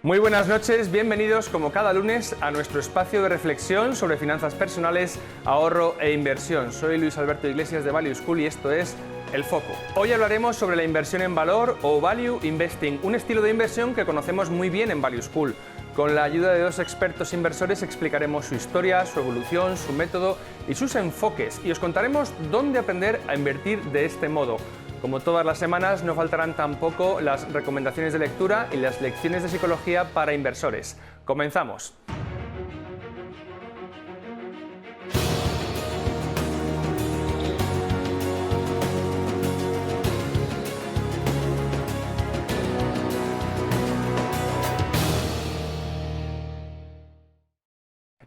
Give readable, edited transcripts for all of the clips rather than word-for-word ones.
Muy buenas noches, bienvenidos como cada lunes a nuestro espacio de reflexión sobre finanzas personales, ahorro e inversión. Soy Luis Alberto Iglesias de Value School y esto es El Foco. Hoy hablaremos sobre la inversión en valor o Value Investing, un estilo de inversión que conocemos muy bien en Value School. Con la ayuda de dos expertos inversores explicaremos su historia, su evolución, su método y sus enfoques y os contaremos dónde aprender a invertir de este modo. Como todas las semanas, no faltarán tampoco las recomendaciones de lectura y las lecciones de psicología para inversores. ¡Comenzamos!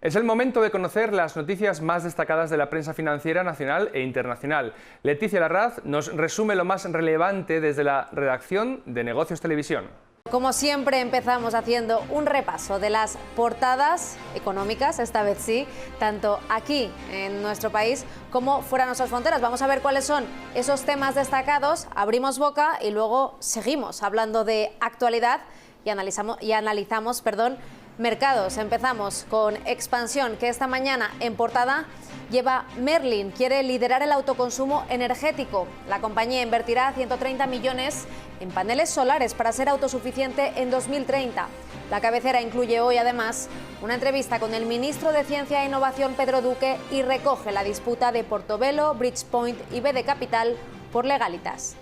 Es el momento de conocer las noticias más destacadas de la prensa financiera nacional e internacional. Leticia Larraz nos resume lo más relevante desde la redacción de Negocios Televisión. Como siempre empezamos haciendo un repaso de las portadas económicas, esta vez sí, tanto aquí en nuestro país como fuera de nuestras fronteras. Vamos a ver cuáles son esos temas destacados, abrimos boca y luego seguimos hablando de actualidad y analizamos, mercados. Empezamos con Expansión, que esta mañana en portada lleva Merlin, quiere liderar el autoconsumo energético. La compañía invertirá 130 millones en paneles solares para ser autosuficiente en 2030. La cabecera incluye hoy además una entrevista con el ministro de Ciencia e Innovación Pedro Duque y recoge la disputa de Portobelo, Bridgepoint y BD Capital por Legalitas.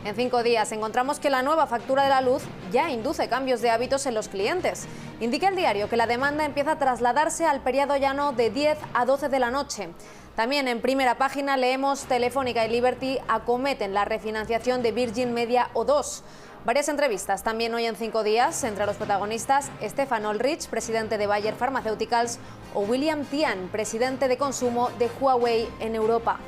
En 5 días encontramos que la nueva factura de la luz ya induce cambios de hábitos en los clientes. Indica el diario que la demanda empieza a trasladarse al periodo llano de 10 a 12 de la noche. También en primera página leemos Telefónica y Liberty acometen la refinanciación de Virgin Media O2. Varias entrevistas también hoy en 5 días, entre los protagonistas Stefan Ulrich, presidente de Bayer Pharmaceuticals, o William Tian, presidente de consumo de Huawei en Europa.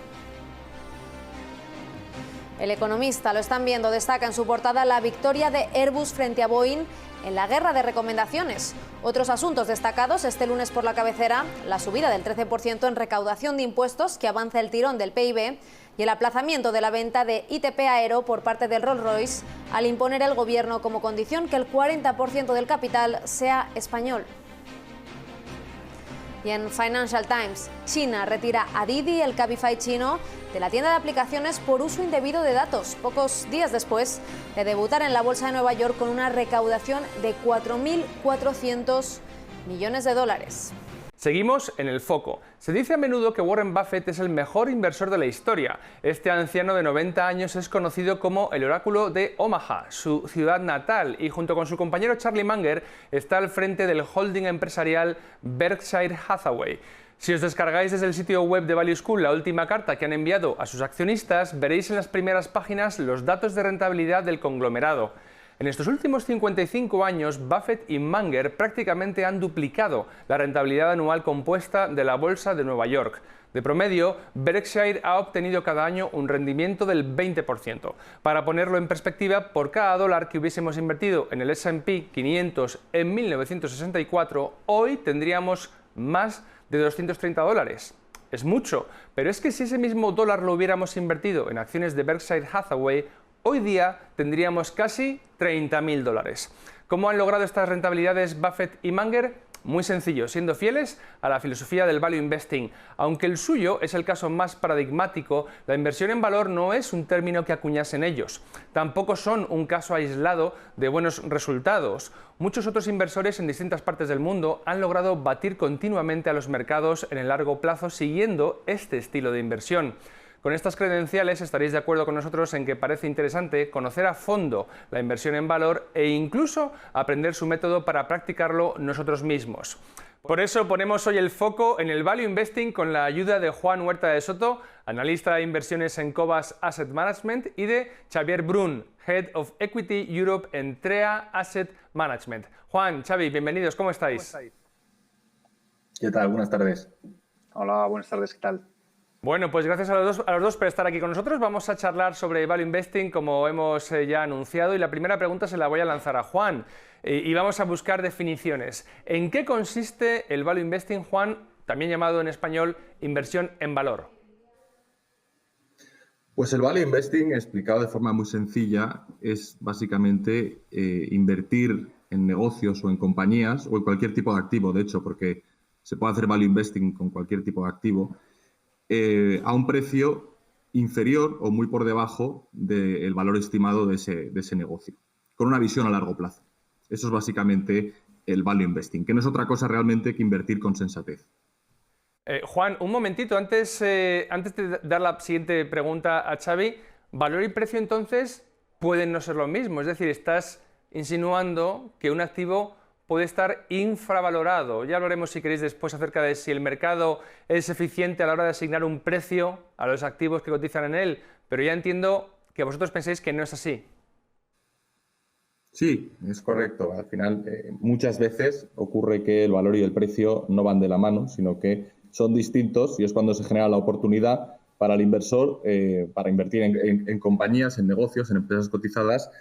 El Economista, lo están viendo, destaca en su portada la victoria de Airbus frente a Boeing en la guerra de recomendaciones. Otros asuntos destacados este lunes por la cabecera, la subida del 13% en recaudación de impuestos que avanza el tirón del PIB y el aplazamiento de la venta de ITP Aero por parte del Rolls-Royce al imponer el gobierno como condición que el 40% del capital sea español. Y en Financial Times, China retira a Didi, el Cabify chino, de la tienda de aplicaciones por uso indebido de datos, pocos días después de debutar en la Bolsa de Nueva York con una recaudación de 4.400 millones de dólares. Seguimos en El Foco. Se dice a menudo que Warren Buffett es el mejor inversor de la historia. Este anciano de 90 años es conocido como el oráculo de Omaha, su ciudad natal, y junto con su compañero Charlie Munger está al frente del holding empresarial Berkshire Hathaway. Si os descargáis desde el sitio web de Value School la última carta que han enviado a sus accionistas, veréis en las primeras páginas los datos de rentabilidad del conglomerado. En estos últimos 55 años, Buffett y Munger prácticamente han duplicado la rentabilidad anual compuesta de la Bolsa de Nueva York. De promedio, Berkshire ha obtenido cada año un rendimiento del 20%. Para ponerlo en perspectiva, por cada dólar que hubiésemos invertido en el S&P 500 en 1964, hoy tendríamos más de 230 dólares. Es mucho, pero es que si ese mismo dólar lo hubiéramos invertido en acciones de Berkshire Hathaway, hoy día tendríamos casi 30.000 dólares. ¿Cómo han logrado estas rentabilidades Buffett y Munger? Muy sencillo, siendo fieles a la filosofía del value investing. Aunque el suyo es el caso más paradigmático, la inversión en valor no es un término que acuñasen ellos. Tampoco son un caso aislado de buenos resultados. Muchos otros inversores en distintas partes del mundo han logrado batir continuamente a los mercados en el largo plazo siguiendo este estilo de inversión. Con estas credenciales estaréis de acuerdo con nosotros en que parece interesante conocer a fondo la inversión en valor e incluso aprender su método para practicarlo nosotros mismos. Por eso ponemos hoy el foco en el Value Investing con la ayuda de Juan Huerta de Soto, analista de inversiones en Cobas Asset Management, y de Xavier Brun, Head of Equity Europe en TREA Asset Management. Juan, Xavi, bienvenidos, ¿cómo estáis? ¿Qué tal? Buenas tardes. Hola, buenas tardes, ¿qué tal? Bueno, pues gracias a los dos por estar aquí con nosotros. Vamos a charlar sobre Value Investing, como hemos ya anunciado, y la primera pregunta se la voy a lanzar a Juan. Y vamos a buscar definiciones. ¿En qué consiste el Value Investing, Juan, también llamado en español inversión en valor? Pues el value investing, explicado de forma muy sencilla, es básicamente invertir en negocios o en compañías o en cualquier tipo de activo, de hecho, porque se puede hacer value investing con cualquier tipo de activo, a un precio inferior o muy por debajo del valor estimado de ese negocio, con una visión a largo plazo. Eso es básicamente el value investing, que no es otra cosa realmente que invertir con sensatez. Juan, un momentito, antes de dar la siguiente pregunta a Xavi, valor y precio entonces pueden no ser lo mismo, es decir, estás insinuando que un activo puede estar infravalorado. Ya hablaremos, si queréis, después acerca de si el mercado es eficiente a la hora de asignar un precio a los activos que cotizan en él, pero ya entiendo que vosotros pensáis que no es así. Sí, es correcto. Al final, muchas veces ocurre que el valor y el precio no van de la mano, sino que son distintos y es cuando se genera la oportunidad para el inversor para invertir en compañías, en negocios, en empresas cotizadas,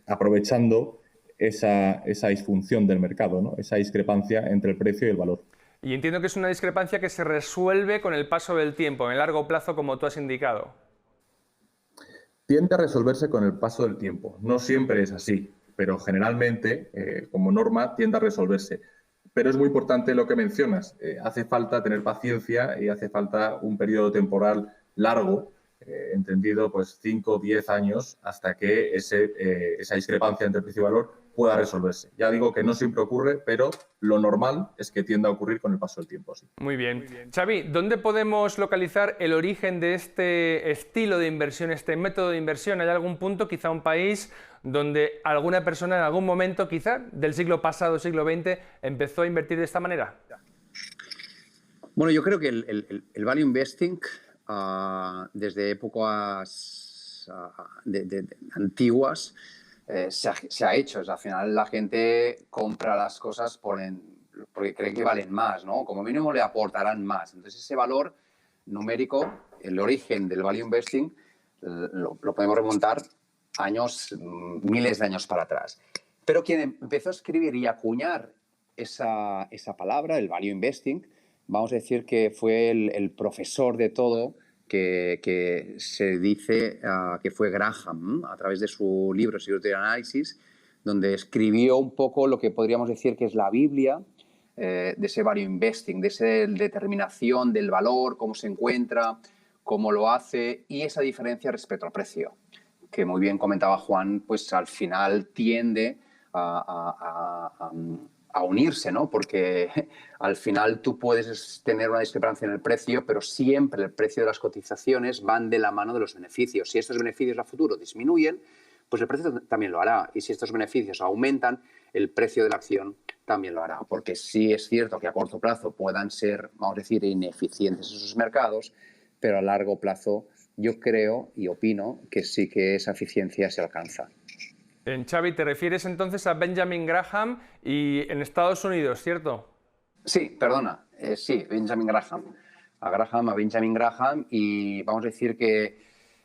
aprovechando esa disfunción del mercado, ¿no? Esa discrepancia entre el precio y el valor. Y entiendo que es una discrepancia que se resuelve con el paso del tiempo, en el largo plazo, como tú has indicado. Tiende a resolverse con el paso del tiempo. No siempre es así, pero generalmente, como norma, tiende a resolverse. Pero es muy importante lo que mencionas. Hace falta tener paciencia y hace falta un periodo temporal largo, entendido pues 5 o 10 años, hasta que esa discrepancia entre precio y valor pueda resolverse. Ya digo que no siempre ocurre, pero lo normal es que tienda a ocurrir con el paso del tiempo. Sí. Muy bien. Xavi, ¿dónde podemos localizar el origen de este estilo de inversión, este método de inversión? ¿Hay algún punto, quizá un país, donde alguna persona en algún momento, quizá del siglo pasado, siglo XX, empezó a invertir de esta manera? Bueno, yo creo que el value investing, desde épocas antiguas, se ha hecho. O sea, al final la gente compra las cosas porque cree que valen más, ¿no? Como mínimo le aportarán más. Entonces ese valor numérico, el origen del value investing, lo podemos remontar años, miles de años para atrás. Pero quien empezó a escribir y acuñar esa palabra, el value investing, vamos a decir que fue el profesor de todo, que se dice que fue Graham, a través de su libro Security Analysis, donde escribió un poco lo que podríamos decir que es la Biblia de ese value investing, de esa determinación del valor, cómo se encuentra, cómo lo hace y esa diferencia respecto al precio, que muy bien comentaba Juan, pues al final tiende a unirse, ¿no? Porque al final tú puedes tener una discrepancia en el precio, pero siempre el precio de las cotizaciones van de la mano de los beneficios. Si estos beneficios a futuro disminuyen, pues el precio también lo hará. Y si estos beneficios aumentan, el precio de la acción también lo hará. Porque sí es cierto que a corto plazo puedan ser, vamos a decir, ineficientes esos mercados, pero a largo plazo yo creo y opino que sí que esa eficiencia se alcanza. Xavi, te refieres entonces a Benjamin Graham y en Estados Unidos, ¿cierto? Sí, perdona, sí, Benjamin Graham. A Benjamin Graham, y vamos a decir que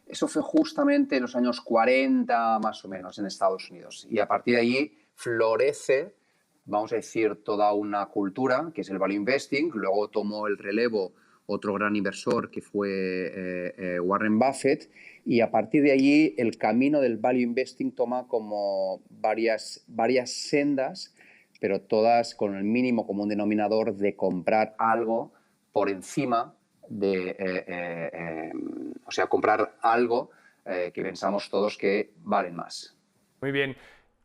eso fue justamente en los años 40 más o menos en Estados Unidos. Y a partir de allí florece, vamos a decir, toda una cultura que es el value investing. Luego tomó el relevo otro gran inversor que fue Warren Buffett, y a partir de allí el camino del value investing toma como varias sendas, pero todas con el mínimo común denominador de comprar algo por encima de, o sea, comprar algo que pensamos todos que valen más. Muy bien.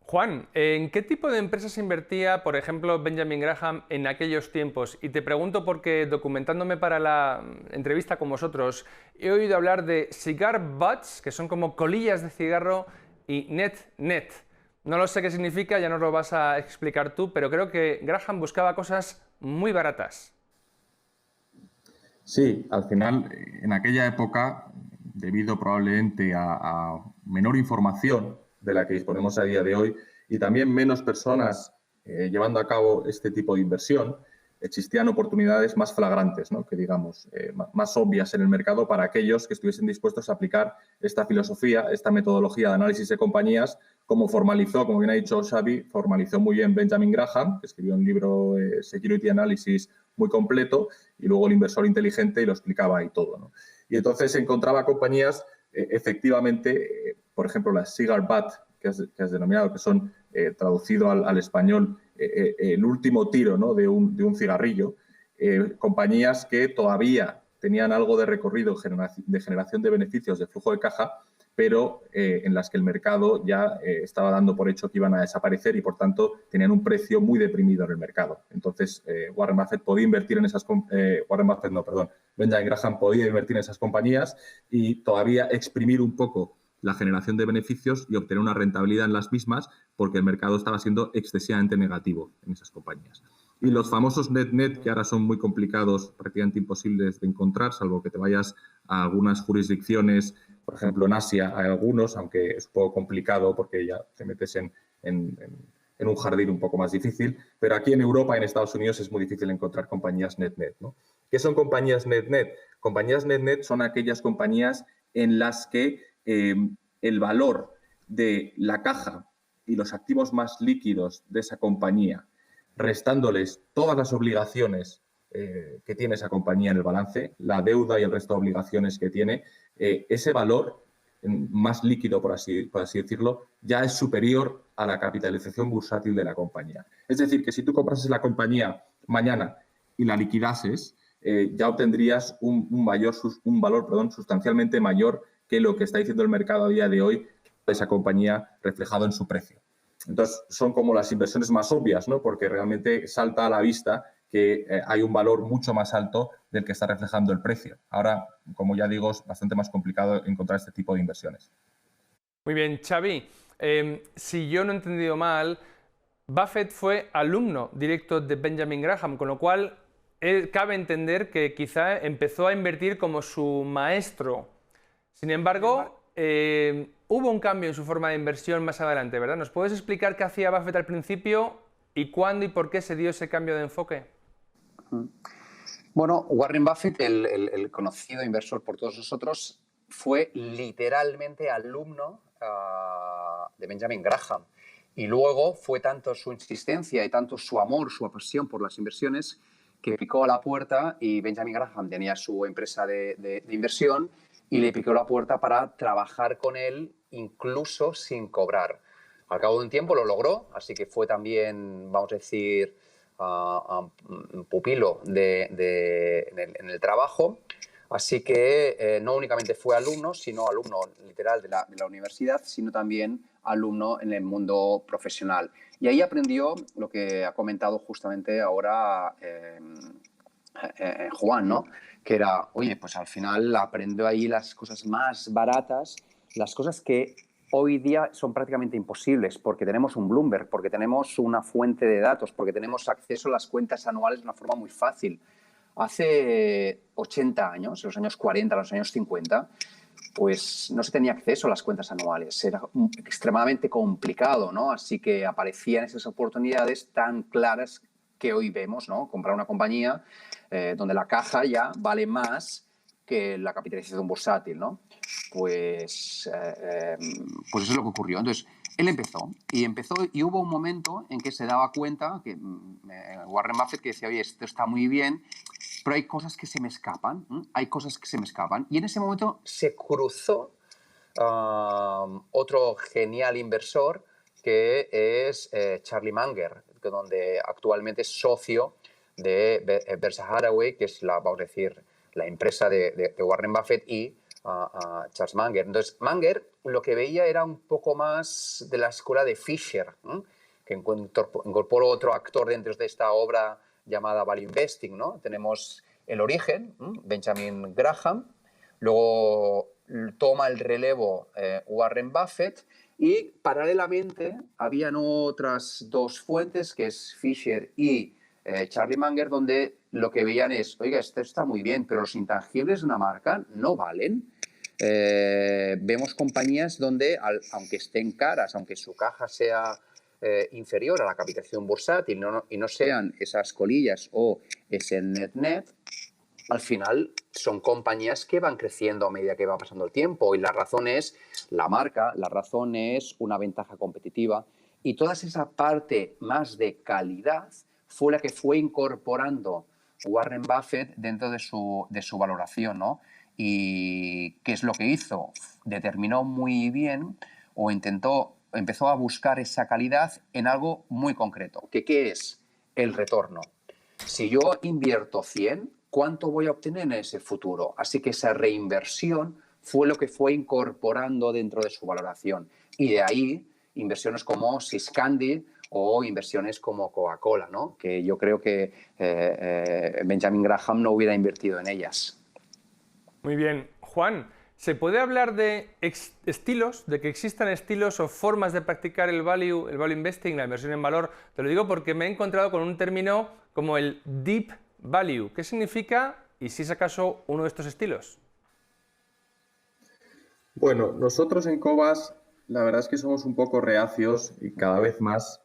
Juan, ¿en qué tipo de empresas invertía, por ejemplo, Benjamin Graham en aquellos tiempos? Y te pregunto porque, documentándome para la entrevista con vosotros, he oído hablar de cigar butts, que son como colillas de cigarro, y net. No lo sé qué significa, ya nos lo vas a explicar tú, pero creo que Graham buscaba cosas muy baratas. Sí, al final, en aquella época, debido probablemente a menor información de la que disponemos a día de hoy y también menos personas llevando a cabo este tipo de inversión, existían oportunidades más flagrantes, ¿no? Que digamos, más obvias en el mercado para aquellos que estuviesen dispuestos a aplicar esta filosofía, esta metodología de análisis de compañías, como formalizó, como bien ha dicho Xavi, formalizó muy bien Benjamin Graham, que escribió un libro Security Analysis muy completo, y luego el inversor inteligente y lo explicaba ahí todo, ¿no? Y entonces encontraba compañías, efectivamente, por ejemplo, las cigar butt, que has denominado, que son, traducido al español, el último tiro, ¿no?, de un cigarrillo, compañías que todavía tenían algo de recorrido de generación de beneficios de flujo de caja, pero en las que el mercado ya estaba dando por hecho que iban a desaparecer y, por tanto, tenían un precio muy deprimido en el mercado. Entonces, Warren Buffett podía invertir en esas... Benjamin Graham podía invertir en esas compañías y todavía exprimir un poco la generación de beneficios y obtener una rentabilidad en las mismas, porque el mercado estaba siendo excesivamente negativo en esas compañías. Y los famosos net-net, que ahora son muy complicados, prácticamente imposibles de encontrar, salvo que te vayas a algunas jurisdicciones, por ejemplo, en Asia hay algunos, aunque es un poco complicado porque ya te metes en un jardín un poco más difícil, pero aquí en Europa y en Estados Unidos es muy difícil encontrar compañías net-net, ¿no? ¿Qué son compañías net-net? Compañías net-net son aquellas compañías en las que el valor de la caja y los activos más líquidos de esa compañía, restándoles todas las obligaciones que tiene esa compañía en el balance, la deuda y el resto de obligaciones que tiene, ese valor más líquido, por así decirlo, ya es superior a la capitalización bursátil de la compañía. Es decir, que si tú comprases la compañía mañana y la liquidases, ya obtendrías un valor sustancialmente mayor que lo que está diciendo el mercado a día de hoy de esa compañía reflejado en su precio. Entonces, son como las inversiones más obvias, ¿no? Porque realmente salta a la vista que hay un valor mucho más alto del que está reflejando el precio. Ahora, como ya digo, es bastante más complicado encontrar este tipo de inversiones. Muy bien, Xavi. Si yo no he entendido mal, Buffett fue alumno directo de Benjamin Graham, con lo cual cabe entender que quizá empezó a invertir como su maestro. Sin embargo, hubo un cambio en su forma de inversión más adelante, ¿verdad? ¿Nos puedes explicar qué hacía Buffett al principio y cuándo y por qué se dio ese cambio de enfoque? Bueno, Warren Buffett, el conocido inversor por todos nosotros, fue literalmente alumno de Benjamin Graham. Y luego fue tanto su insistencia y tanto su amor, su pasión por las inversiones, que picó a la puerta y Benjamin Graham tenía su empresa de inversión y le picó la puerta para trabajar con él incluso sin cobrar. Al cabo de un tiempo lo logró, así que fue también, vamos a decir, pupilo en el trabajo. Así que no únicamente fue alumno, sino alumno literal de la universidad, sino también alumno en el mundo profesional. Y ahí aprendió lo que ha comentado justamente ahora Juan, ¿no? Que era, oye, pues al final aprendo ahí las cosas más baratas, las cosas que hoy día son prácticamente imposibles, porque tenemos un Bloomberg, porque tenemos una fuente de datos, porque tenemos acceso a las cuentas anuales de una forma muy fácil. Hace 80 años, en los años 40, en los años 50, pues no se tenía acceso a las cuentas anuales. Era extremadamente complicado, ¿no? Así que aparecían esas oportunidades tan claras que hoy vemos, ¿no? Comprar una compañía donde la caja ya vale más que la capitalización bursátil, ¿no? Pues eso es lo que ocurrió. Entonces, él empezó y hubo un momento en que se daba cuenta que Warren Buffett que decía, oye, esto está muy bien, pero hay cosas que se me escapan, Y en ese momento se cruzó otro genial inversor que es Charlie Munger, donde actualmente es socio de Berkshire Hathaway, que es vamos a decir, la empresa de Warren Buffett y Charles Munger. Entonces, Munger lo que veía era un poco más de la escuela de Fisher, que incorporó otro actor dentro de esta obra llamada Value Investing, ¿no? Tenemos el origen, Benjamin Graham, luego toma el relevo Warren Buffett y paralelamente habían otras dos fuentes, que es Fisher y Charlie Munger, donde lo que veían es, oiga, esto está muy bien, pero los intangibles de una marca no valen. Vemos compañías donde, aunque estén caras, aunque su caja sea inferior a la capitalización bursátil y no sean esas colillas o ese net-net, al final son compañías que van creciendo a medida que va pasando el tiempo y la razón es la marca, la razón es una ventaja competitiva y toda esa parte más de calidad fue la que fue incorporando Warren Buffett dentro de su valoración, ¿no? ¿Y qué es lo que hizo? Determinó muy bien o empezó a buscar esa calidad en algo muy concreto. ¿Qué es el retorno? Si yo invierto 100, ¿cuánto voy a obtener en ese futuro? Así que esa reinversión fue lo que fue incorporando dentro de su valoración. Y de ahí inversiones como Siscandi o inversiones como Coca-Cola, ¿no? Que yo creo que Benjamin Graham no hubiera invertido en ellas. Muy bien. Juan, ¿se puede hablar de estilos, de que existan estilos o formas de practicar el value investing, la inversión en valor? Te lo digo porque me he encontrado con un término como el deep value. ¿Qué significa y si es acaso uno de estos estilos? Bueno, nosotros en Cobas la verdad es que somos un poco reacios y cada vez más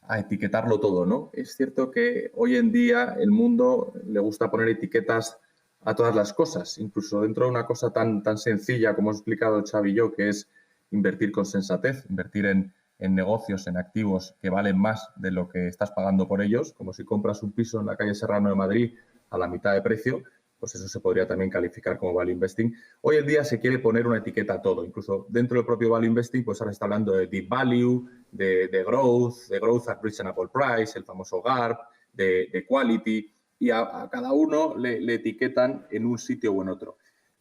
a etiquetarlo todo, ¿no? Es cierto que hoy en día el mundo le gusta poner etiquetas a todas las cosas, incluso dentro de una cosa tan sencilla como hemos explicado Xavi y yo, que es invertir con sensatez, invertir en negocios, en activos que valen más de lo que estás pagando por ellos, como si compras un piso en la calle Serrano de Madrid a la mitad de precio, pues eso se podría también calificar como value investing. Hoy en día se quiere poner una etiqueta a todo, incluso dentro del propio value investing, pues ahora se está hablando de deep value, de growth at reasonable price, el famoso GARP, de quality, y a cada uno le etiquetan en un sitio o en otro.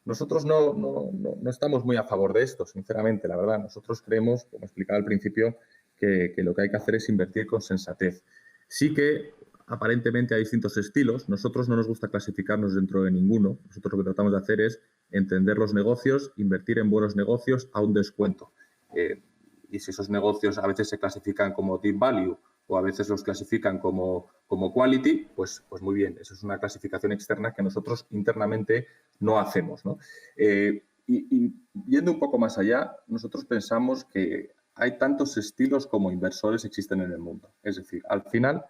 Nosotros no estamos muy a favor de esto, sinceramente, la verdad. Nosotros creemos, como explicaba al principio, que lo que hay que hacer es invertir con sensatez. Sí que aparentemente hay distintos estilos. Nosotros no nos gusta clasificarnos dentro de ninguno. Nosotros lo que tratamos de hacer es entender los negocios, invertir en buenos negocios a un descuento. Y si esos negocios a veces se clasifican como deep value o a veces los clasifican como quality, pues muy bien. Eso es una clasificación externa que nosotros internamente no hacemos, ¿no? Y yendo un poco más allá, nosotros pensamos que hay tantos estilos como inversores existen en el mundo. Es decir, al final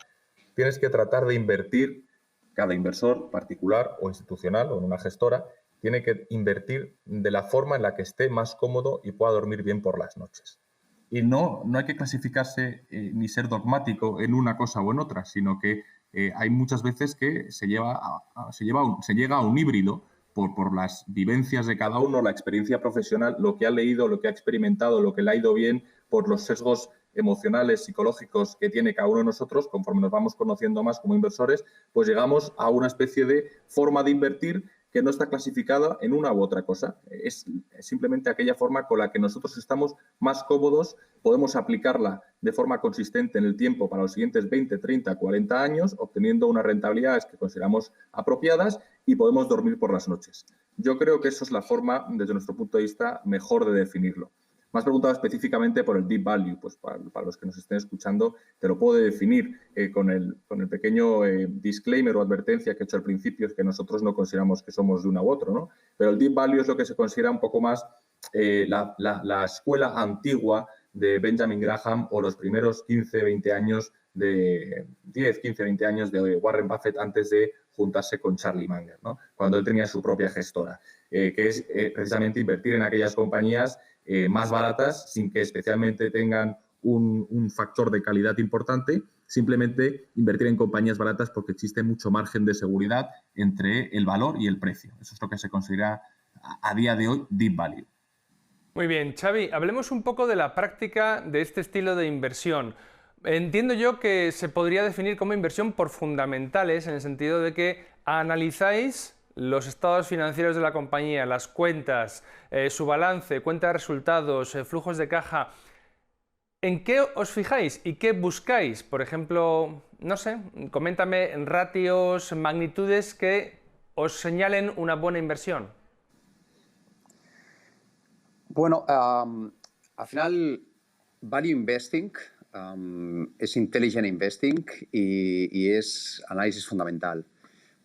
tienes que tratar de invertir, cada inversor particular o institucional o en una gestora, tiene que invertir de la forma en la que esté más cómodo y pueda dormir bien por las noches. Y no hay que clasificarse ni ser dogmático en una cosa o en otra, sino que hay muchas veces que se llega a un híbrido por las vivencias de cada uno, la experiencia profesional, lo que ha leído, lo que ha experimentado, lo que le ha ido bien, por los sesgos emocionales, psicológicos que tiene cada uno de nosotros, conforme nos vamos conociendo más como inversores, pues llegamos a una especie de forma de invertir que no está clasificada en una u otra cosa. Es simplemente aquella forma con la que nosotros estamos más cómodos, podemos aplicarla de forma consistente en el tiempo para los siguientes 20, 30, 40 años, obteniendo unas rentabilidades que consideramos apropiadas y podemos dormir por las noches. Yo creo que eso es la forma, desde nuestro punto de vista, mejor de definirlo. Me has preguntado específicamente por el deep value, pues para los que nos estén escuchando te lo puedo definir con el pequeño disclaimer o advertencia que he hecho al principio, es que nosotros no consideramos que somos de una u otro, ¿no? Pero el deep value es lo que se considera un poco más la escuela antigua de Benjamin Graham o los primeros 15, 20 años de 10, 15, 20 años de Warren Buffett antes de juntarse con Charlie Munger, ¿no? Cuando él tenía su propia gestora, que es precisamente invertir en aquellas compañías más baratas sin que especialmente tengan un factor de calidad importante, simplemente invertir en compañías baratas porque existe mucho margen de seguridad entre el valor y el precio. Eso es lo que se considera a día de hoy deep value. Muy bien, Xavi, hablemos un poco de la práctica de este estilo de inversión. Entiendo yo que se podría definir como inversión por fundamentales, en el sentido de que analizáis los estados financieros de la compañía, las cuentas, su balance, cuenta de resultados, flujos de caja. ¿En qué os fijáis y qué buscáis? Por ejemplo, no sé, coméntame ratios, magnitudes que os señalen una buena inversión. Bueno, al final, value investing es intelligent investing y es análisis fundamental.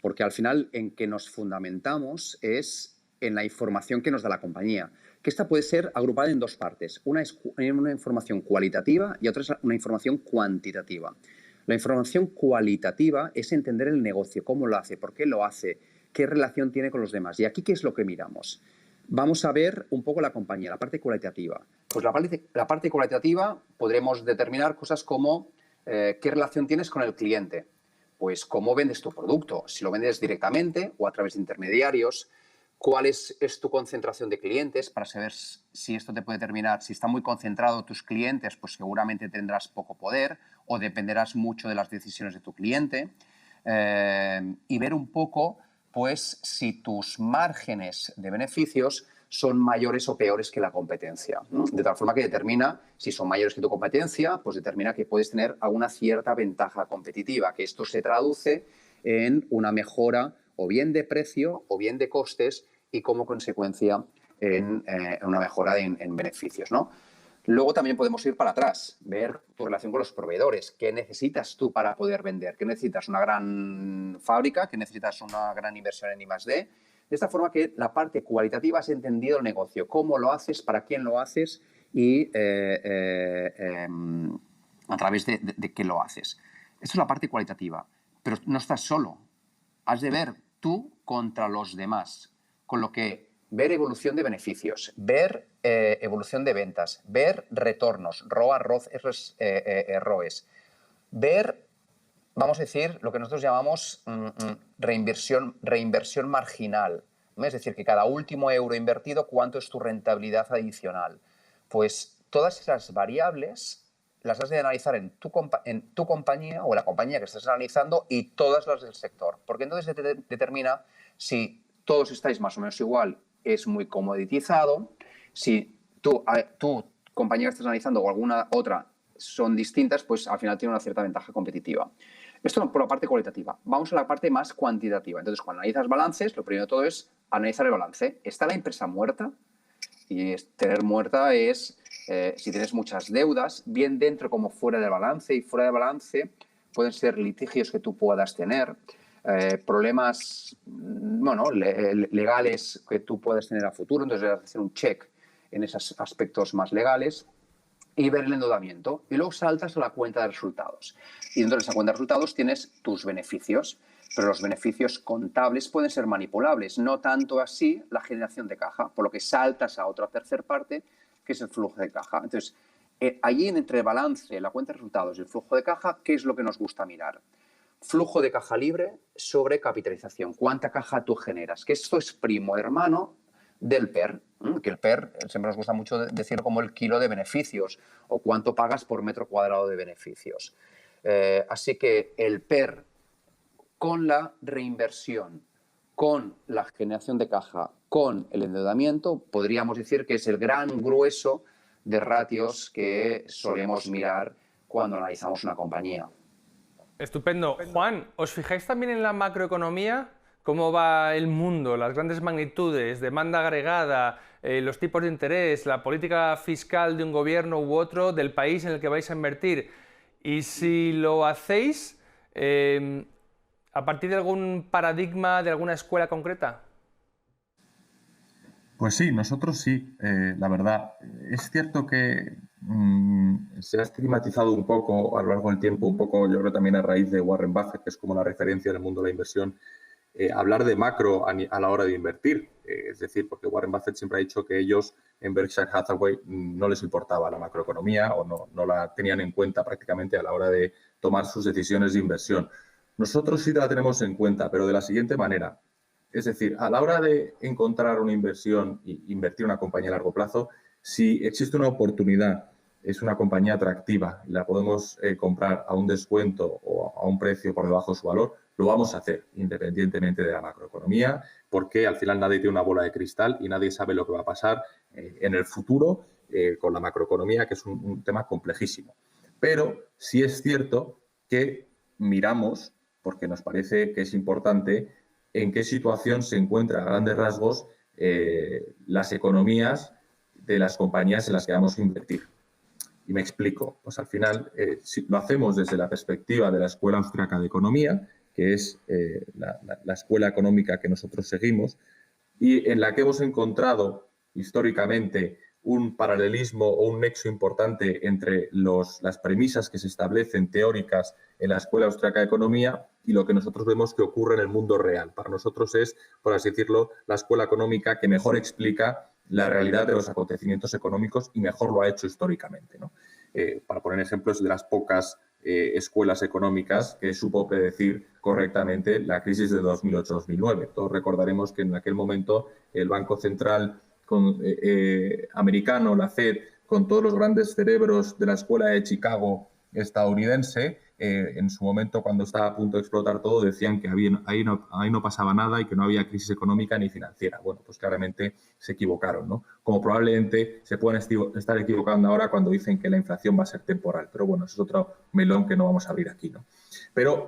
Porque al final en que nos fundamentamos es en la información que nos da la compañía, que esta puede ser agrupada en dos partes. Una es una información cualitativa y otra es una información cuantitativa. La información cualitativa es entender el negocio, cómo lo hace, por qué lo hace, qué relación tiene con los demás. Y aquí, ¿qué es lo que miramos? Vamos a ver un poco la compañía, la parte cualitativa. Pues la parte cualitativa podremos determinar cosas como qué relación tienes con el cliente. Pues cómo vendes tu producto, si lo vendes directamente o a través de intermediarios, cuál es tu concentración de clientes para saber si esto te puede determinar. Si está muy concentrado tus clientes, pues seguramente tendrás poco poder o dependerás mucho de las decisiones de tu cliente. Y ver un poco, pues, si tus márgenes de beneficios son mayores o peores que la competencia, ¿no? De tal forma que determina, si son mayores que tu competencia, pues determina que puedes tener alguna cierta ventaja competitiva, que esto se traduce en una mejora o bien de precio o bien de costes y como consecuencia en una mejora en beneficios, ¿no? Luego también podemos ir para atrás, ver tu relación con los proveedores. ¿Qué necesitas tú para poder vender? ¿Qué necesitas? ¿Una gran fábrica? ¿Qué necesitas? ¿Una gran inversión en I+D? De esta forma que la parte cualitativa has entendido el negocio, cómo lo haces, para quién lo haces y a través de qué lo haces. Esa es la parte cualitativa, pero no estás solo. Has de ver tú contra los demás, con lo que ver evolución de beneficios, ver evolución de ventas, ver retornos, ROA, ROEs, ver, vamos a decir, lo que nosotros llamamos reinversión marginal. Es decir, que cada último euro invertido, ¿cuánto es tu rentabilidad adicional? Pues todas esas variables las has de analizar en tu compañía o la compañía que estás analizando y todas las del sector, porque entonces te determina si todos estáis más o menos igual, es muy comoditizado. Si tu compañía que estás analizando o alguna otra son distintas, pues al final tiene una cierta ventaja competitiva. Esto por la parte cualitativa. Vamos a la parte más cuantitativa. Entonces, cuando analizas balances, lo primero de todo es analizar el balance. ¿Está la empresa muerta? Y tener muerta es si tienes muchas deudas, bien dentro como fuera del balance. Y fuera del balance pueden ser litigios que tú puedas tener, problemas legales que tú puedes tener a futuro. Entonces, hacer un check en esos aspectos más legales y ver el endeudamiento. Y luego saltas a la cuenta de resultados. Y dentro de esa cuenta de resultados tienes tus beneficios. Pero los beneficios contables pueden ser manipulables, no tanto así la generación de caja, por lo que saltas a otra tercera parte, que es el flujo de caja. Entonces, allí entre el balance, la cuenta de resultados y el flujo de caja, ¿qué es lo que nos gusta mirar? Flujo de caja libre sobre capitalización. ¿Cuánta caja tú generas? Que esto es primo hermano del PER, que el PER siempre nos gusta mucho decir como el kilo de beneficios o cuánto pagas por metro cuadrado de beneficios. Así que el PER con la reinversión, con la generación de caja, con el endeudamiento, podríamos decir que es el gran grueso de ratios que solemos mirar cuando analizamos una compañía. Estupendo. Juan, ¿os fijáis también en la macroeconomía? ¿Cómo va el mundo? Las grandes magnitudes, demanda agregada, los tipos de interés, la política fiscal de un gobierno u otro, del país en el que vais a invertir. Y si lo hacéis a partir de algún paradigma, de alguna escuela concreta. Pues sí, nosotros sí, la verdad. Es cierto que se ha estigmatizado un poco a lo largo del tiempo, un poco yo creo también a raíz de Warren Buffett, que es como la referencia en el mundo de la inversión, hablar de macro a la hora de invertir. Es decir, porque Warren Buffett siempre ha dicho que ellos en Berkshire Hathaway no les importaba la macroeconomía o no la tenían en cuenta prácticamente a la hora de tomar sus decisiones de inversión. Nosotros sí la tenemos en cuenta, pero de la siguiente manera. Es decir, a la hora de encontrar una inversión e invertir en una compañía a largo plazo, si existe una oportunidad, es una compañía atractiva y la podemos comprar a un descuento o a un precio por debajo de su valor, lo vamos a hacer independientemente de la macroeconomía, porque al final nadie tiene una bola de cristal y nadie sabe lo que va a pasar en el futuro con la macroeconomía, que es un tema complejísimo. Pero sí es cierto que miramos, porque nos parece que es importante, en qué situación se encuentran a grandes rasgos las economías de las compañías en las que vamos a invertir. Y me explico. Pues al final si lo hacemos desde la perspectiva de la Escuela Austriaca de Economía, que es la escuela económica que nosotros seguimos y en la que hemos encontrado históricamente un paralelismo o un nexo importante entre las premisas que se establecen teóricas en la Escuela Austriaca de Economía y lo que nosotros vemos que ocurre en el mundo real. Para nosotros es, por así decirlo, la escuela económica que mejor explica la realidad de los acontecimientos económicos y mejor lo ha hecho históricamente, ¿no? Para poner ejemplos de las pocas escuelas económicas que supo predecir correctamente la crisis de 2008-2009. Todos recordaremos que en aquel momento el Banco Central americano, la Fed, con todos los grandes cerebros de la escuela de Chicago estadounidense, en su momento, cuando estaba a punto de explotar todo, decían que ahí no pasaba nada y que no había crisis económica ni financiera. Bueno, pues claramente se equivocaron, ¿no? Como probablemente se pueden estar equivocando ahora cuando dicen que la inflación va a ser temporal. Pero bueno, eso es otro melón que no vamos a abrir aquí, ¿no? Pero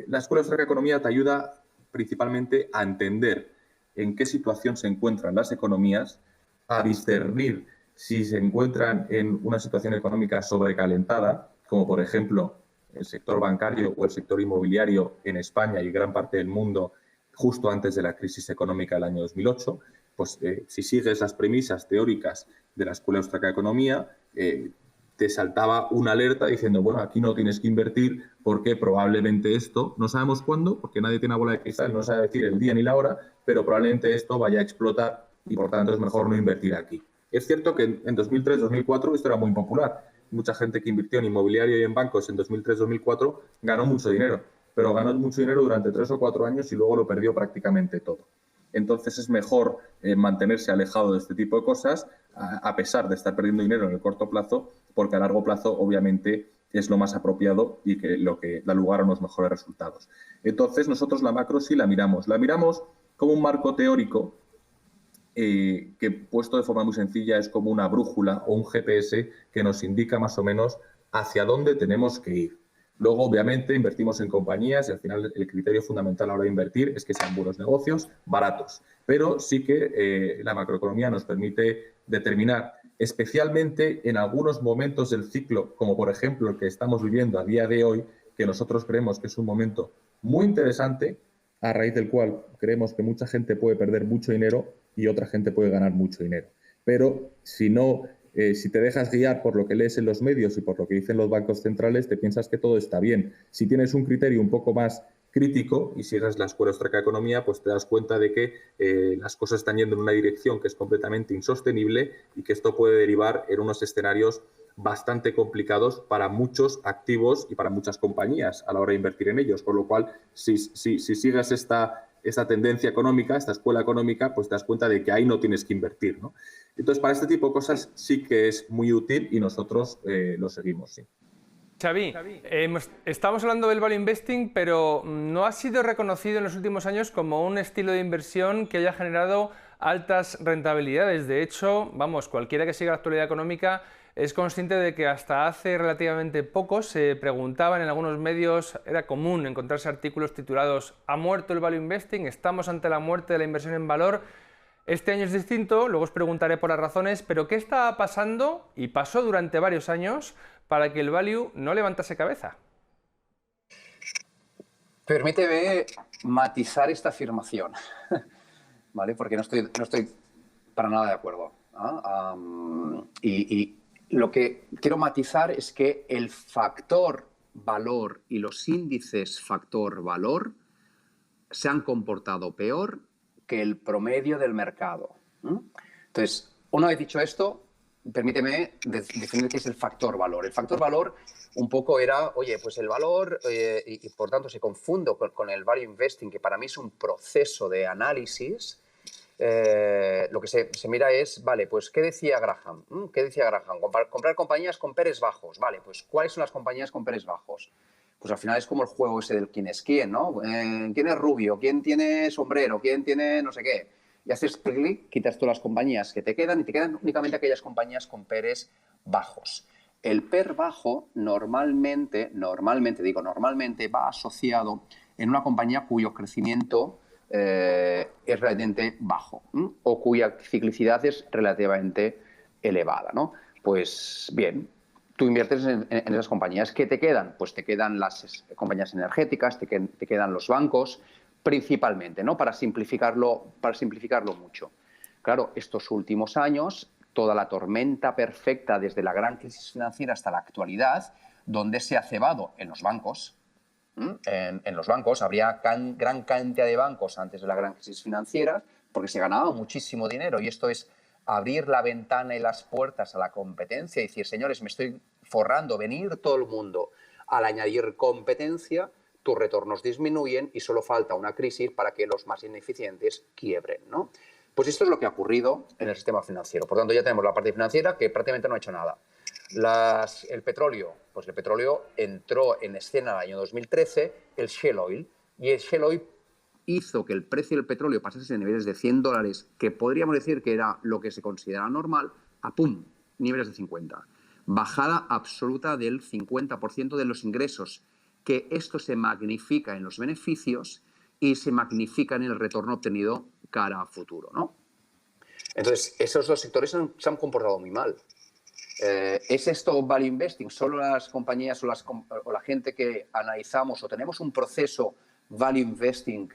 la Escuela Austríaca de Economía te ayuda principalmente a entender en qué situación se encuentran las economías, a discernir si se encuentran en una situación económica sobrecalentada, como por ejemplo el sector bancario o el sector inmobiliario en España y gran parte del mundo justo antes de la crisis económica del año 2008, pues si sigues las premisas teóricas de la Escuela Austríaca de Economía, te saltaba una alerta diciendo, bueno, aquí no tienes que invertir porque probablemente esto, no sabemos cuándo, porque nadie tiene una bola de cristal, no sabe decir el día ni la hora, pero probablemente esto vaya a explotar y por tanto es mejor no invertir aquí. Es cierto que en 2003-2004 esto era muy popular. Mucha gente que invirtió en inmobiliario y en bancos en 2003-2004 ganó mucho dinero, pero ganó mucho dinero durante 3 o 4 años y luego lo perdió prácticamente todo. Entonces es mejor mantenerse alejado de este tipo de cosas, a pesar de estar perdiendo dinero en el corto plazo, porque a largo plazo obviamente es lo más apropiado y lo que da lugar a unos mejores resultados. Entonces nosotros la macro sí la miramos como un marco teórico que puesto de forma muy sencilla es como una brújula o un GPS que nos indica más o menos hacia dónde tenemos que ir. Luego, obviamente, invertimos en compañías y al final el criterio fundamental a la hora de invertir es que sean buenos negocios, baratos. Pero sí que la macroeconomía nos permite determinar, especialmente en algunos momentos del ciclo, como por ejemplo el que estamos viviendo a día de hoy, que nosotros creemos que es un momento muy interesante, a raíz del cual creemos que mucha gente puede perder mucho dinero y otra gente puede ganar mucho dinero. Pero si te dejas guiar por lo que lees en los medios y por lo que dicen los bancos centrales, te piensas que todo está bien. Si tienes un criterio un poco más crítico y sigues la Escuela Austríaca de Economía, pues te das cuenta de que las cosas están yendo en una dirección que es completamente insostenible y que esto puede derivar en unos escenarios bastante complicados para muchos activos y para muchas compañías a la hora de invertir en ellos. Por lo cual, si sigues esta tendencia económica, esta escuela económica, pues te das cuenta de que ahí no tienes que invertir, ¿no? Entonces, para este tipo de cosas sí que es muy útil y nosotros lo seguimos, sí. Xavi, estamos hablando del value investing, pero no ha sido reconocido en los últimos años como un estilo de inversión que haya generado altas rentabilidades. De hecho, vamos, cualquiera que siga la actualidad económica es consciente de que hasta hace relativamente poco se preguntaban en algunos medios, era común encontrarse artículos titulados ¿ha muerto el value investing? ¿Estamos ante la muerte de la inversión en valor? Este año es distinto, luego os preguntaré por las razones, pero ¿qué está pasando? Y pasó durante varios años para que el value no levantase cabeza. Permíteme matizar esta afirmación, ¿vale? Porque no estoy para nada de acuerdo. Y lo que quiero matizar es que el factor valor y los índices factor valor se han comportado peor que el promedio del mercado. Entonces, una vez dicho esto, permíteme definir qué es el factor valor. El factor valor un poco era, oye, pues el valor, y por tanto se confunde con el value investing, que para mí es un proceso de análisis. Lo que se mira es, vale, pues ¿qué decía Graham? ¿Qué decía Graham? Comprar compañías con PERs bajos. Vale, pues ¿cuáles son las compañías con PERs bajos? Pues al final es como el juego ese del quién es quién, ¿no? ¿Quién es rubio? ¿Quién tiene sombrero? ¿Quién tiene no sé qué? Y haces clic, quitas todas las compañías que te quedan y te quedan únicamente aquellas compañías con PERs bajos. El PER bajo normalmente va asociado en una compañía cuyo crecimiento es relativamente bajo, o cuya ciclicidad es relativamente elevada, ¿no? Pues bien, tú inviertes en esas compañías. ¿Qué te quedan? Pues te quedan las compañías energéticas, te quedan los bancos, principalmente, ¿no? Para simplificarlo mucho. Claro, estos últimos años, toda la tormenta perfecta desde la gran crisis financiera hasta la actualidad, donde se ha cebado en los bancos. En los bancos habría gran cantidad de bancos antes de la gran crisis financiera porque se ganaba muchísimo dinero, y esto es abrir la ventana y las puertas a la competencia y decir, señores, me estoy forrando, venir todo el mundo Al añadir competencia, tus retornos disminuyen y solo falta una crisis para que los más ineficientes quiebren, ¿no? Pues esto es lo que ha ocurrido en el sistema financiero. Por tanto, ya tenemos la parte financiera que prácticamente no ha hecho nada. El petróleo, pues el petróleo entró en escena en el año 2013, el shale oil, y el shale oil hizo que el precio del petróleo pasase a niveles de $100, que podríamos decir que era lo que se considera normal, a ¡pum!, niveles de 50. Bajada absoluta del 50% de los ingresos, que esto se magnifica en los beneficios y se magnifica en el retorno obtenido cara a futuro, ¿no? Entonces, esos dos sectores se han comportado muy mal. ¿Es esto value investing? ¿Solo las compañías o la gente que analizamos o tenemos un proceso value investing,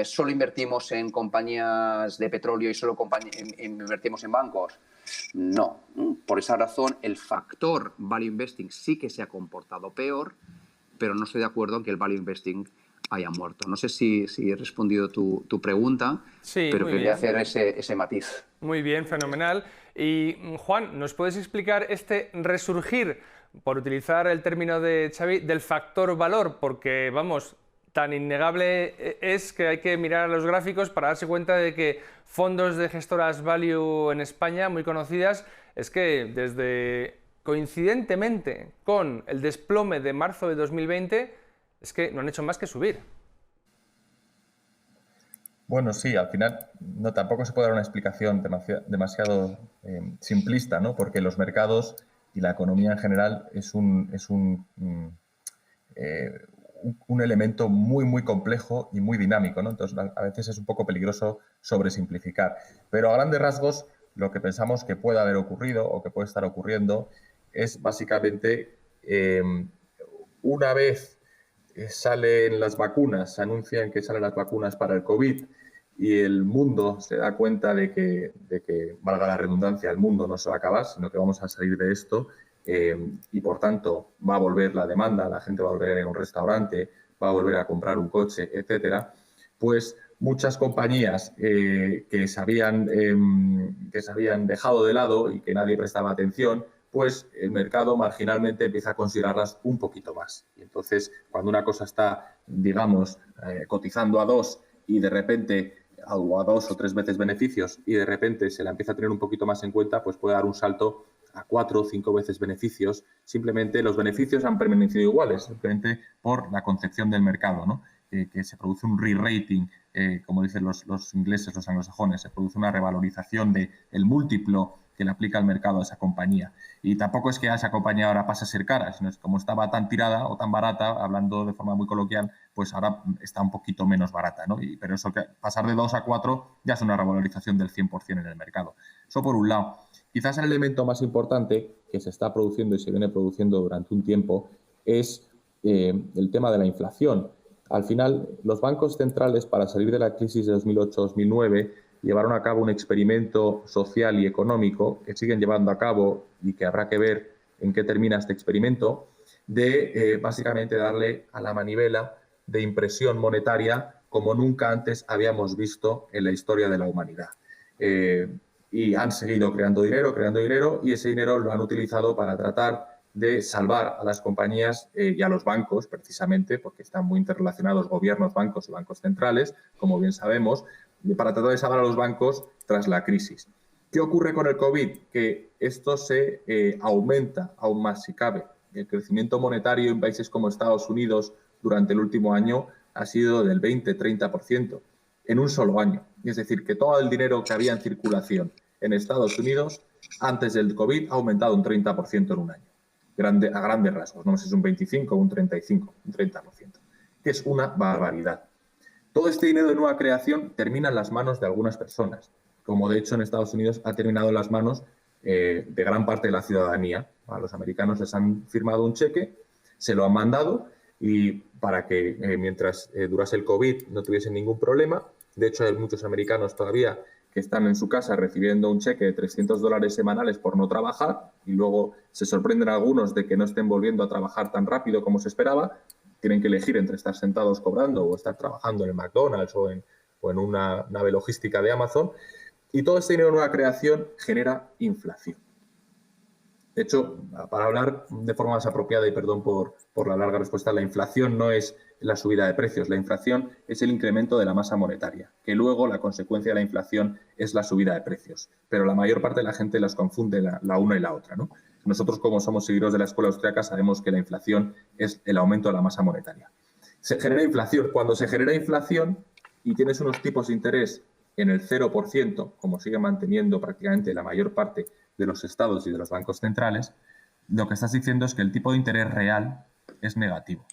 solo invertimos en compañías de petróleo y solo invertimos en bancos? No. Por esa razón, el factor value investing sí que se ha comportado peor, pero no estoy de acuerdo en que el value investing haya muerto. No sé si he respondido tu pregunta, sí, pero quería bien. hacer ese matiz. Muy bien, fenomenal. Y Juan, ¿nos puedes explicar este resurgir, por utilizar el término de Xavi, del factor valor? Porque, vamos, tan innegable es que hay que mirar los gráficos para darse cuenta de que fondos de gestoras value en España, muy conocidas, es que desde coincidentemente con el desplome de marzo de 2020, es que no han hecho más que subir. Bueno, sí, al final tampoco se puede dar una explicación demasiado simplista, ¿no? Porque los mercados y la economía en general es un elemento muy, muy complejo y muy dinámico, ¿no? Entonces, a veces es un poco peligroso sobresimplificar. Pero a grandes rasgos, lo que pensamos que puede haber ocurrido o que puede estar ocurriendo es básicamente una vez salen las vacunas, se anuncian que salen las vacunas para el COVID y el mundo se da cuenta de que, valga la redundancia, el mundo no se va a acabar, sino que vamos a salir de esto y, por tanto, va a volver la demanda, la gente va a volver a ir a un restaurante, va a volver a comprar un coche, etcétera, pues muchas compañías que se habían dejado de lado y que nadie prestaba atención, pues el mercado marginalmente empieza a considerarlas un poquito más. Y entonces, cuando una cosa está, digamos, cotizando a 2 y de repente a 2 o 3 veces beneficios y de repente se la empieza a tener un poquito más en cuenta, pues puede dar un salto a 4 o 5 veces beneficios. Simplemente los beneficios han permanecido iguales, simplemente por la concepción del mercado, ¿no? Que se produce un re-rating, como dicen los ingleses, los anglosajones, se produce una revalorización del múltiplo que le aplica al mercado a esa compañía. Y tampoco es que a esa compañía ahora pase a ser cara, sino es como estaba tan tirada o tan barata, hablando de forma muy coloquial, pues ahora está un poquito menos barata, ¿no? Pero eso, que pasar de 2 a 4 ya es una revalorización del 100% en el mercado. Eso por un lado. Quizás el elemento más importante que se está produciendo y se viene produciendo durante un tiempo es el tema de la inflación. Al final, los bancos centrales, para salir de la crisis de 2008-2009, llevaron a cabo un experimento social y económico que siguen llevando a cabo y que habrá que ver en qué termina este experimento, de básicamente darle a la manivela de impresión monetaria como nunca antes habíamos visto en la historia de la humanidad. Y han seguido creando dinero y ese dinero lo han utilizado para tratar de salvar a las compañías y a los bancos, precisamente, porque están muy interrelacionados gobiernos, bancos y bancos centrales, como bien sabemos, para tratar de salvar a los bancos tras la crisis. ¿Qué ocurre con el COVID? Que esto se aumenta aún más si cabe. El crecimiento monetario en países como Estados Unidos durante el último año ha sido del 20-30% en un solo año. Es decir, que todo el dinero que había en circulación en Estados Unidos antes del COVID ha aumentado un 30% en un año. A grandes rasgos, no sé si es un 25, un 35, un 30%, que es una barbaridad. Todo este dinero de nueva creación termina en las manos de algunas personas, como de hecho en Estados Unidos ha terminado en las manos de gran parte de la ciudadanía. A los americanos les han firmado un cheque, se lo han mandado y para que mientras durase el COVID no tuviesen ningún problema. De hecho, hay muchos americanos todavía que están en su casa recibiendo un cheque de $300 semanales por no trabajar y luego se sorprenden algunos de que no estén volviendo a trabajar tan rápido como se esperaba. Tienen que elegir entre estar sentados cobrando o estar trabajando en el McDonald's o en una nave logística de Amazon. Y todo este dinero de nueva creación genera inflación. De hecho, para hablar de forma más apropiada, y perdón por la larga respuesta, la inflación no es la subida de precios. La inflación es el incremento de la masa monetaria, que luego la consecuencia de la inflación es la subida de precios. Pero la mayor parte de la gente las confunde la una y la otra, ¿no? Nosotros, como somos seguidores de la escuela austríaca, sabemos que la inflación es el aumento de la masa monetaria. Se genera inflación. Cuando se genera inflación y tienes unos tipos de interés en el 0%, como sigue manteniendo prácticamente la mayor parte de los estados y de los bancos centrales, lo que estás diciendo es que el tipo de interés real es negativo,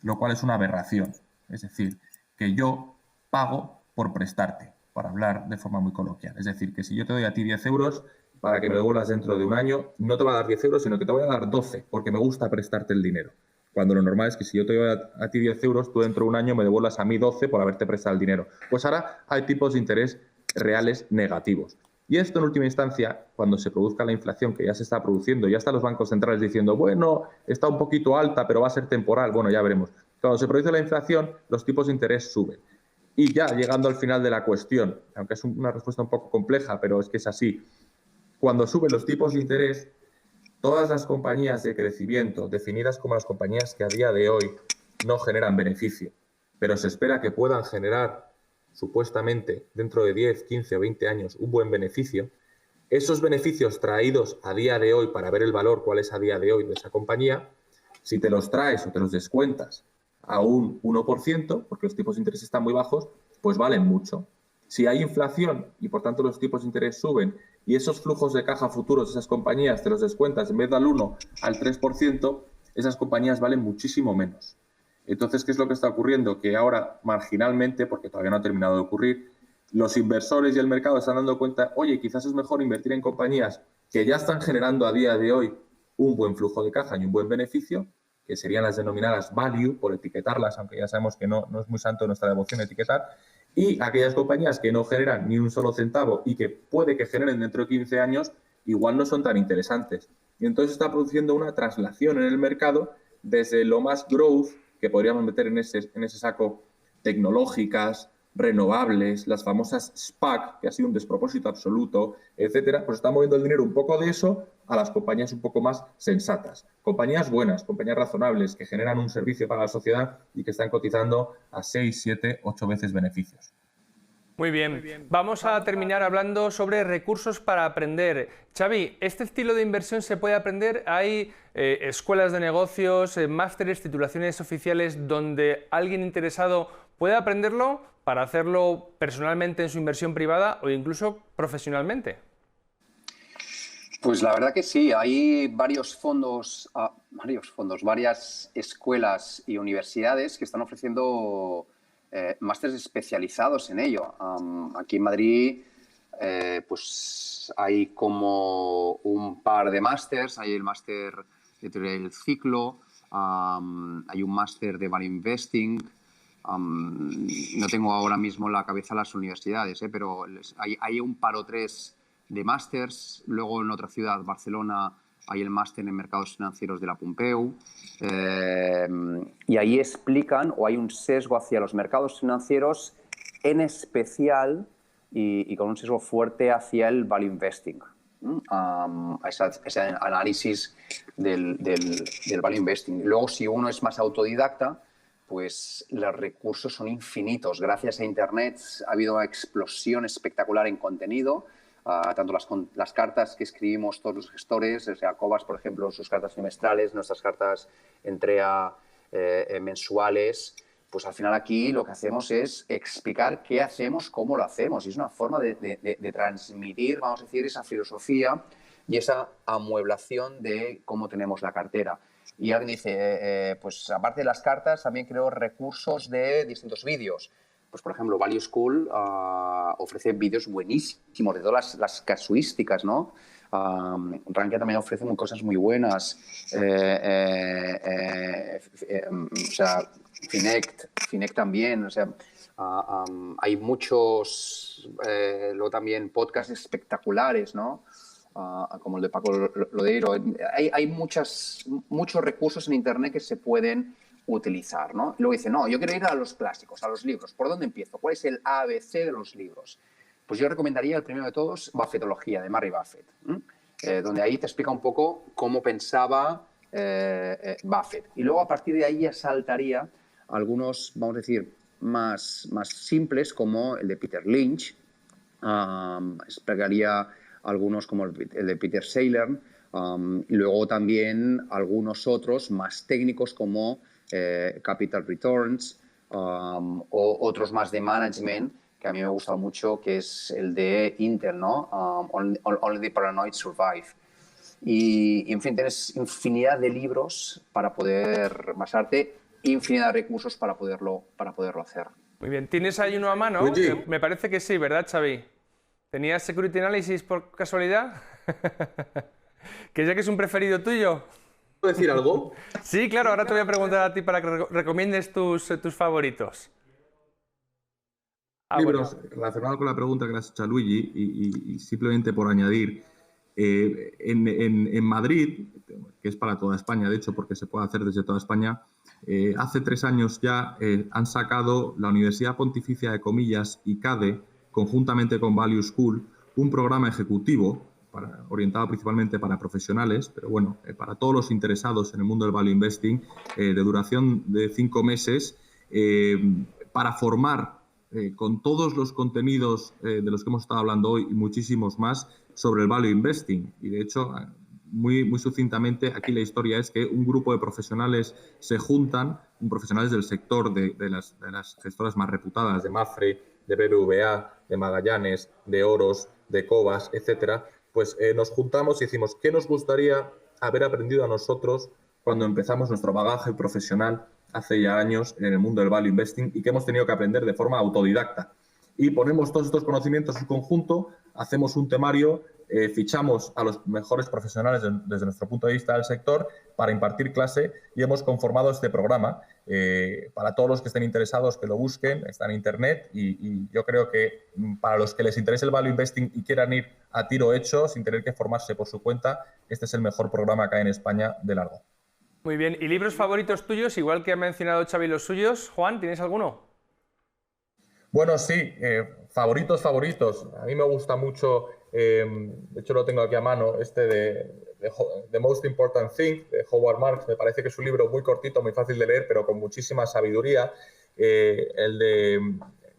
lo cual es una aberración. Es decir, que yo pago por prestarte, para hablar de forma muy coloquial. Es decir, que si yo te doy a ti 10 euros para que me devuelvas dentro de un año, no te voy a dar 10 euros, sino que te voy a dar 12, porque me gusta prestarte el dinero. Cuando lo normal es que si yo te doy a ti 10 euros, tú dentro de un año me devuelvas a mí 12 por haberte prestado el dinero. Pues ahora hay tipos de interés reales negativos. Y esto, en última instancia, cuando se produzca la inflación que ya se está produciendo, ya están los bancos centrales diciendo, bueno, está un poquito alta, pero va a ser temporal. Bueno, ya veremos. Cuando se produce la inflación, los tipos de interés suben. Y ya llegando al final de la cuestión, aunque es una respuesta un poco compleja, pero es que es así, cuando suben los tipos de interés, todas las compañías de crecimiento, definidas como las compañías que a día de hoy no generan beneficio, pero se espera que puedan generar supuestamente dentro de 10, 15 o 20 años un buen beneficio, esos beneficios traídos a día de hoy para ver el valor, cuál es a día de hoy de esa compañía, si te los traes o te los descuentas a un 1%, porque los tipos de interés están muy bajos, pues valen mucho. Si hay inflación y por tanto los tipos de interés suben y esos flujos de caja futuros de esas compañías te los descuentas en vez del 1 al 3%, esas compañías valen muchísimo menos. Entonces, ¿qué es lo que está ocurriendo? Que ahora, marginalmente, porque todavía no ha terminado de ocurrir, los inversores y el mercado están dando cuenta, oye, quizás es mejor invertir en compañías que ya están generando a día de hoy un buen flujo de caja y un buen beneficio, que serían las denominadas value, por etiquetarlas, aunque ya sabemos que no es muy santo nuestra devoción etiquetar, y aquellas compañías que no generan ni un solo centavo y que puede que generen dentro de 15 años, igual no son tan interesantes. Y entonces está produciendo una traslación en el mercado desde lo más growth, que podríamos meter en ese saco, tecnológicas, renovables, las famosas SPAC, que ha sido un despropósito absoluto, etcétera, pues está moviendo el dinero un poco de eso a las compañías un poco más sensatas. Compañías buenas, compañías razonables, que generan un servicio para la sociedad y que están cotizando a 6, 7, 8 veces beneficios. Muy bien. Vamos a terminar hablando sobre recursos para aprender. Xavi, ¿este estilo de inversión se puede aprender? ¿Hay escuelas de negocios, másteres, titulaciones oficiales donde alguien interesado puede aprenderlo para hacerlo personalmente en su inversión privada o incluso profesionalmente? Pues la verdad que sí, hay varias escuelas y universidades que están ofreciendo másteres especializados en ello. Aquí en Madrid pues hay como un par de másters, hay el máster de teoría del ciclo, hay un máster de value investing. No tengo ahora mismo en la cabeza las universidades, pero hay un par o tres de másters. Luego en otra ciudad, Barcelona, hay el máster en mercados financieros de la Pompeu, y ahí explican, o hay un sesgo hacia los mercados financieros, en especial y con un sesgo fuerte hacia el value investing, ese análisis del value investing. Luego, si uno es más autodidacta, pues los recursos son infinitos. Gracias a Internet ha habido una explosión espectacular en contenido. Tanto las cartas que escribimos todos los gestores, o sea, Cobas, por ejemplo, sus cartas trimestrales, nuestras cartas Entrea mensuales, pues al final aquí lo que hacemos es explicar qué hacemos, cómo lo hacemos. Y es una forma de transmitir, vamos a decir, esa filosofía y esa amueblación de cómo tenemos la cartera. Y alguien dice, pues aparte de las cartas, también creo recursos de distintos vídeos. Pues, por ejemplo, Value School ofrece vídeos buenísimos de todas las casuísticas, ¿no? Rankia también ofrece cosas muy buenas. O sea, Finect también. O sea, hay muchos, luego también podcasts espectaculares, ¿no? Como el de Paco Lodeiro. Hay muchos recursos en Internet que se pueden utilizar, ¿no? Luego dice, no, yo quiero ir a los clásicos, a los libros. ¿Por dónde empiezo? ¿Cuál es el ABC de los libros? Pues yo recomendaría el primero de todos, Buffetología, de Murray Buffett. donde ahí te explica un poco cómo pensaba Buffett. Y luego a partir de ahí ya saltaría algunos, vamos a decir, más simples, como el de Peter Lynch. Explicaría algunos como el de Peter Saylor. Y luego también algunos otros más técnicos como Capital Returns o otros más de management, que a mí me gusta mucho, que es el de Intel, ¿no? Only the Paranoid Survive. Y, en fin, tienes infinidad de libros para poder basarte, infinidad de recursos para poderlo hacer. Muy bien, ¿tienes ahí uno a mano? Oye. Me parece que sí, ¿verdad, Xavi? ¿Tenías Security Analysis por casualidad? ¿Que ya que es un preferido tuyo? ¿Puedo decir algo? Sí, claro, ahora te voy a preguntar a ti para que recomiendes tus favoritos. Libros Bueno. relacionados con la pregunta que le has hecho a Luigi, y simplemente por añadir, en Madrid, que es para toda España, de hecho, porque se puede hacer desde toda España, hace 3 años ya han sacado la Universidad Pontificia de Comillas y CADE, conjuntamente con Value School, un programa ejecutivo orientado principalmente para profesionales, pero bueno, para todos los interesados en el mundo del value investing, de duración de 5 meses, para formar con todos los contenidos de los que hemos estado hablando hoy y muchísimos más sobre el value investing. Y de hecho, muy sucintamente, aquí la historia es que un grupo de profesionales se juntan, profesionales del sector de las gestoras más reputadas, de Mapfre, de BBVA, de Magallanes, de Oros, de Cobas, etcétera, pues nos juntamos y decimos, ¿qué nos gustaría haber aprendido a nosotros cuando empezamos nuestro bagaje profesional hace ya años en el mundo del value investing y que hemos tenido que aprender de forma autodidacta? Y ponemos todos estos conocimientos en conjunto, hacemos un temario, fichamos a los mejores profesionales desde nuestro punto de vista del sector para impartir clase y hemos conformado este programa. Para todos los que estén interesados, que lo busquen, está en internet y yo creo que para los que les interese el value investing y quieran ir a tiro hecho sin tener que formarse por su cuenta, este es el mejor programa que hay en España de largo. Muy bien, ¿y libros favoritos tuyos, igual que ha mencionado Xavi los suyos? Juan, ¿tienes alguno? Bueno, sí, favoritos. A mí me gusta mucho, de hecho lo tengo aquí a mano, este de The Most Important Thing, de Howard Marks. Me parece que es un libro muy cortito, muy fácil de leer, pero con muchísima sabiduría. El de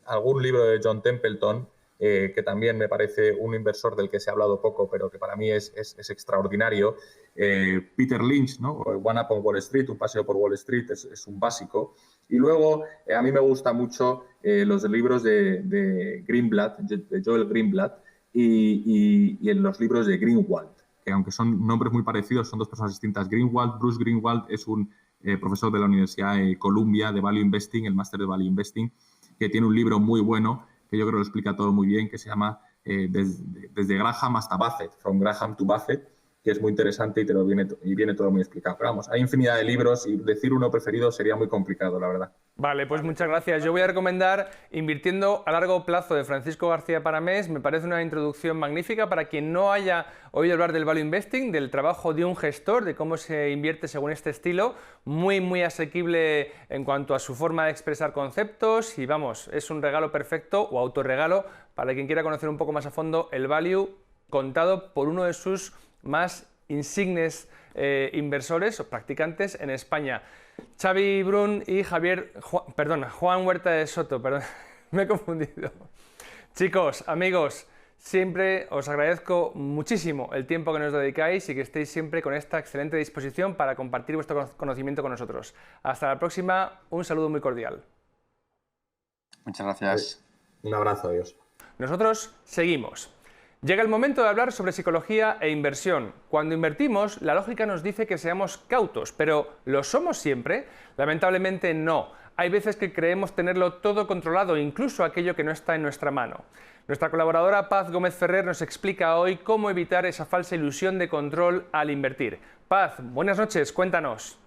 algún libro de John Templeton, que también me parece un inversor del que se ha hablado poco, pero que para mí es extraordinario. Peter Lynch, ¿no? One Up on Wall Street, un paseo por Wall Street, es un básico. Y luego, a mí me gustan mucho los libros de Greenblatt, de Joel Greenblatt, y los libros de Greenwald, que aunque son nombres muy parecidos, son dos personas distintas. Bruce Greenwald es un profesor de la Universidad de Columbia de Value Investing, el máster de Value Investing, que tiene un libro muy bueno, que yo creo que lo explica todo muy bien, que se llama Desde Graham hasta Buffett, From Graham to Buffett, que es muy interesante y viene todo muy explicado. Pero vamos, hay infinidad de libros y decir uno preferido sería muy complicado, la verdad. Vale, pues muchas gracias. Yo voy a recomendar Invirtiendo a largo plazo de Francisco García Paramés. Me parece una introducción magnífica para quien no haya oído hablar del value investing, del trabajo de un gestor, de cómo se invierte según este estilo. Muy asequible en cuanto a su forma de expresar conceptos y vamos, es un regalo perfecto o autorregalo para quien quiera conocer un poco más a fondo el value contado por uno de sus más insignes inversores o practicantes en España. Xavi Brun y Juan Huerta de Soto, me he confundido. Chicos, amigos, siempre os agradezco muchísimo el tiempo que nos dedicáis y que estéis siempre con esta excelente disposición para compartir vuestro conocimiento con nosotros. Hasta la próxima, un saludo muy cordial. Muchas gracias. Un abrazo, adiós. Nosotros seguimos. Llega el momento de hablar sobre psicología e inversión. Cuando invertimos, la lógica nos dice que seamos cautos, pero ¿lo somos siempre? Lamentablemente no. Hay veces que creemos tenerlo todo controlado, incluso aquello que no está en nuestra mano. Nuestra colaboradora Paz Gómez Ferrer nos explica hoy cómo evitar esa falsa ilusión de control al invertir. Paz, buenas noches, cuéntanos.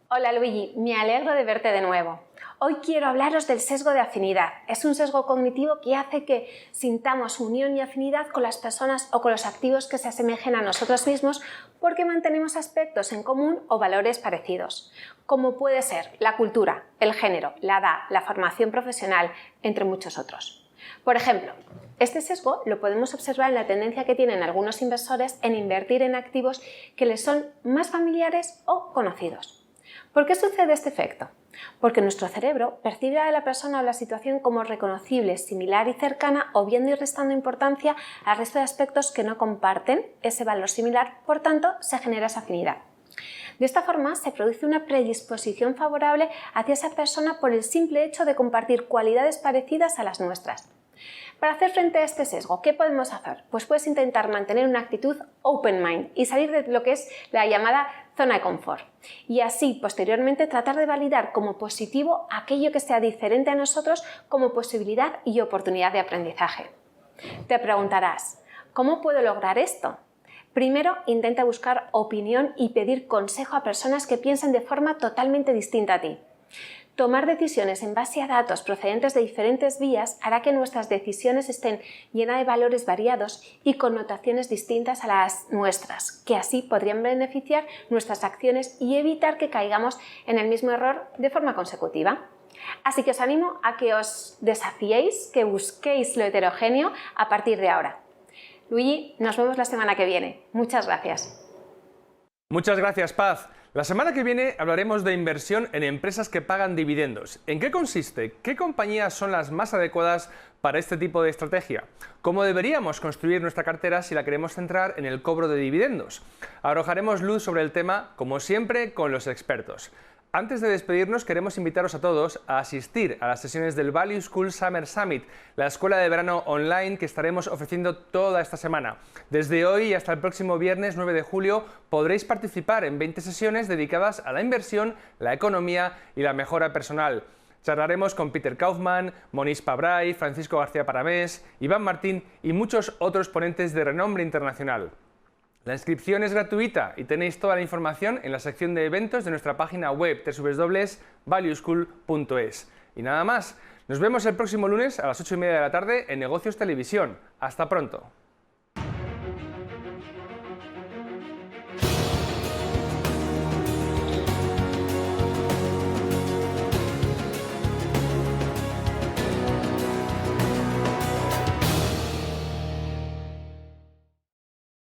Hola Luigi, me alegro de verte de nuevo. Hoy quiero hablaros del sesgo de afinidad. Es un sesgo cognitivo que hace que sintamos unión y afinidad con las personas o con los activos que se asemejen a nosotros mismos porque mantenemos aspectos en común o valores parecidos, como puede ser la cultura, el género, la edad, la formación profesional, entre muchos otros. Por ejemplo, este sesgo lo podemos observar en la tendencia que tienen algunos inversores en invertir en activos que les son más familiares o conocidos. ¿Por qué sucede este efecto? Porque nuestro cerebro percibe a la persona o la situación como reconocible, similar y cercana, obviando y restando importancia al resto de aspectos que no comparten ese valor similar, por tanto, se genera esa afinidad. De esta forma, se produce una predisposición favorable hacia esa persona por el simple hecho de compartir cualidades parecidas a las nuestras. Para hacer frente a este sesgo, ¿qué podemos hacer? Pues puedes intentar mantener una actitud open mind y salir de lo que es la llamada zona de confort. Y así, posteriormente, tratar de validar como positivo aquello que sea diferente a nosotros como posibilidad y oportunidad de aprendizaje. Te preguntarás, ¿cómo puedo lograr esto? Primero, intenta buscar opinión y pedir consejo a personas que piensen de forma totalmente distinta a ti. Tomar decisiones en base a datos procedentes de diferentes vías hará que nuestras decisiones estén llenas de valores variados y connotaciones distintas a las nuestras, que así podrían beneficiar nuestras acciones y evitar que caigamos en el mismo error de forma consecutiva. Así que os animo a que os desafiéis, que busquéis lo heterogéneo a partir de ahora. Luigi, nos vemos la semana que viene. Muchas gracias. Muchas gracias, Paz. La semana que viene hablaremos de inversión en empresas que pagan dividendos. ¿En qué consiste? ¿Qué compañías son las más adecuadas para este tipo de estrategia? ¿Cómo deberíamos construir nuestra cartera si la queremos centrar en el cobro de dividendos? Arrojaremos luz sobre el tema, como siempre, con los expertos. Antes de despedirnos, queremos invitaros a todos a asistir a las sesiones del Value School Summer Summit, la escuela de verano online que estaremos ofreciendo toda esta semana. Desde hoy hasta el próximo viernes 9 de julio podréis participar en 20 sesiones dedicadas a la inversión, la economía y la mejora personal. Charlaremos con Peter Kaufman, Moniz Pabrai, Francisco García Paramés, Iván Martín y muchos otros ponentes de renombre internacional. La inscripción es gratuita y tenéis toda la información en la sección de eventos de nuestra página web www.valueschool.es. Y nada más, nos vemos el próximo lunes a las 8:30 de la tarde en Negocios Televisión. ¡Hasta pronto!